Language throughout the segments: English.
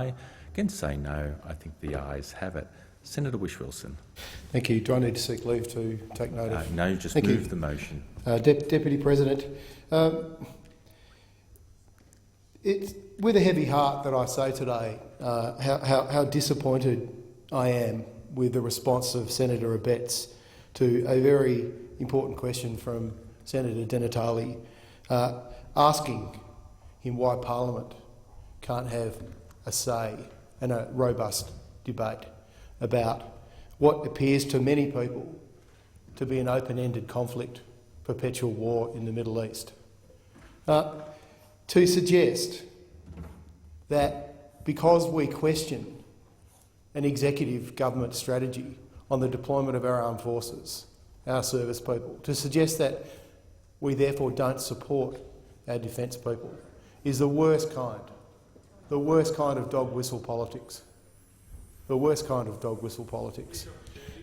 aye. Against say no. I think the ayes have it. Senator Whish-Wilson. Thank you. Do I need to seek leave to take note of? No, just Thank move you. the motion. Deputy President, it's with a heavy heart that I say today how disappointed I am with the response of Senator Abetz to a very important question from Senator Di Natale, asking him why Parliament can't have a say and a robust debate about what appears to many people to be an open-ended conflict, perpetual war in the Middle East. To suggest that because we question an executive government strategy on the deployment of our armed forces, our service people, to suggest that we therefore don't support our defence people is the worst kind of dog whistle politics. The worst kind of dog whistle politics.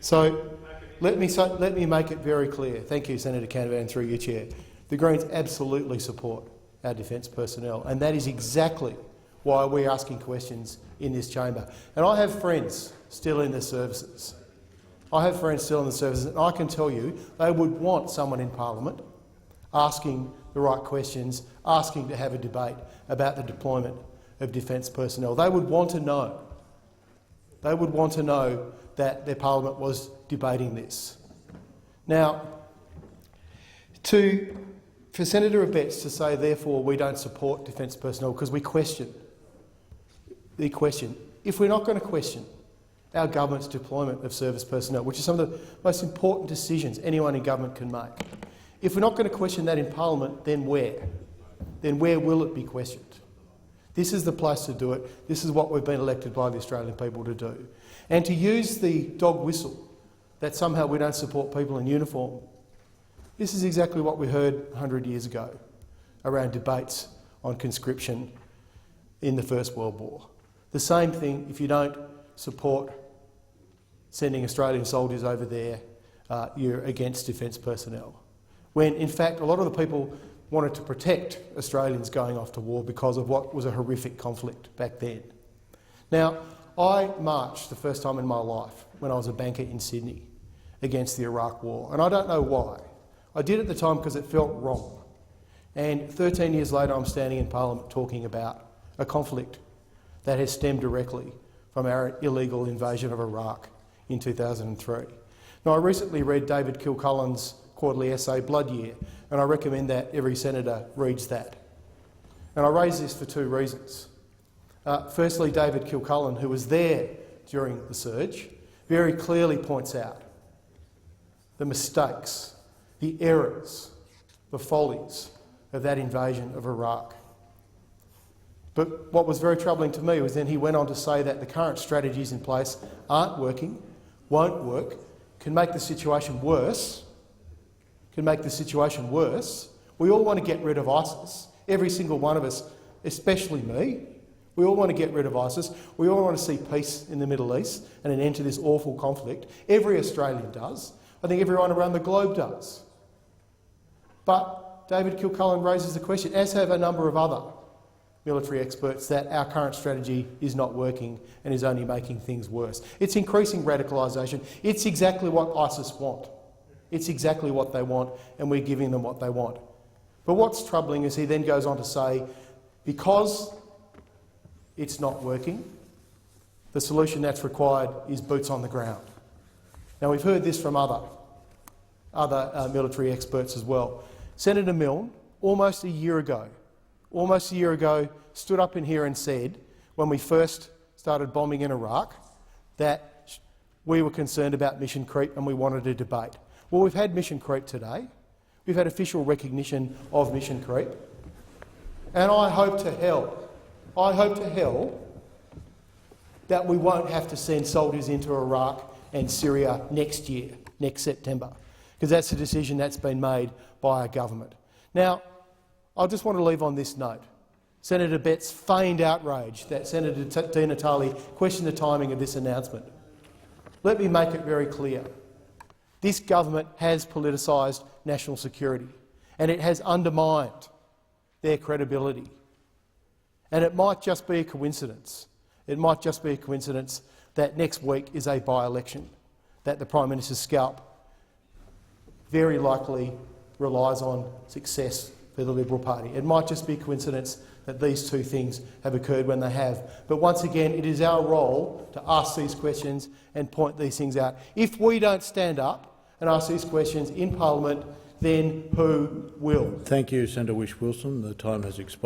So let me make it very clear. Thank you, Senator Canavan, through your chair. The Greens absolutely support our defence personnel, and that is exactly why we're asking questions in this chamber. And I have friends still in the services. And I can tell you they would want someone in Parliament asking the right questions, asking to have a debate about the deployment of defence personnel. They would want to know. They would want to know that their Parliament was debating this. Now, for Senator Abetz to say, therefore, we don't support defence personnel because we question the question. If we're not going to question our government's deployment of service personnel, which is some of the most important decisions anyone in government can make, if we're not going to question that in Parliament, then where? Then where will it be questioned? This is the place to do it. This is what we've been elected by the Australian people to do. And to use the dog whistle that somehow we don't support people in uniform, this is exactly what we heard 100 years ago around debates on conscription in the First World War. The same thing if you don't support sending Australian soldiers over there, you're against defence personnel. When, in fact, a lot of the people wanted to protect Australians going off to war because of what was a horrific conflict back then. Now, I marched the first time in my life when I was a banker in Sydney against the Iraq War, and I don't know why. I did at the time because it felt wrong. And 13 years later, I'm standing in Parliament talking about a conflict that has stemmed directly from our illegal invasion of Iraq in 2003. Now, I recently read David Kilcullen's quarterly essay, Blood Year, and I recommend that every senator reads that. And I raise this for two reasons. Firstly, David Kilcullen, who was there during the surge, very clearly points out the mistakes, the errors, the follies of that invasion of Iraq. But what was very troubling to me was then he went on to say that the current strategies in place aren't working, won't work, can make the situation worse. We all want to get rid of ISIS. Every single one of us, especially me. We all want to get rid of ISIS. We all want to see peace in the Middle East and an end to this awful conflict. Every Australian does. I think everyone around the globe does. But David Kilcullen raises the question, as have a number of other military experts, that our current strategy is not working and is only making things worse. It's increasing radicalisation. It's exactly what ISIS want. It's exactly what they want, and we're giving them what they want. But what's troubling is he then goes on to say, because it's not working, the solution that's required is boots on the ground. Now, we've heard this from other military experts as well. Senator Milne, almost a year ago, stood up in here and said, when we first started bombing in Iraq, that we were concerned about mission creep and we wanted a debate. Well, we've had mission creep today. We've had official recognition of mission creep. And I hope to hell that we won't have to send soldiers into Iraq and Syria next year, next September, because that's a decision that's been made by our government. Now, I just want to leave on this note. Senator Abetz feigned outrage that Senator Di Natale questioned the timing of this announcement. Let me make it very clear. This government has politicised national security, and it has undermined their credibility. And it might just be a coincidence, It might just be a coincidence that next week is a by-election, that the Prime Minister's scalp very likely relies on success for the Liberal Party. It might just be a coincidence that these two things have occurred when they have. But once again, it is our role to ask these questions and point these things out. If we don't stand up and ask these questions in Parliament, then who will? Thank you, Senator Whish-Wilson. The time has expired.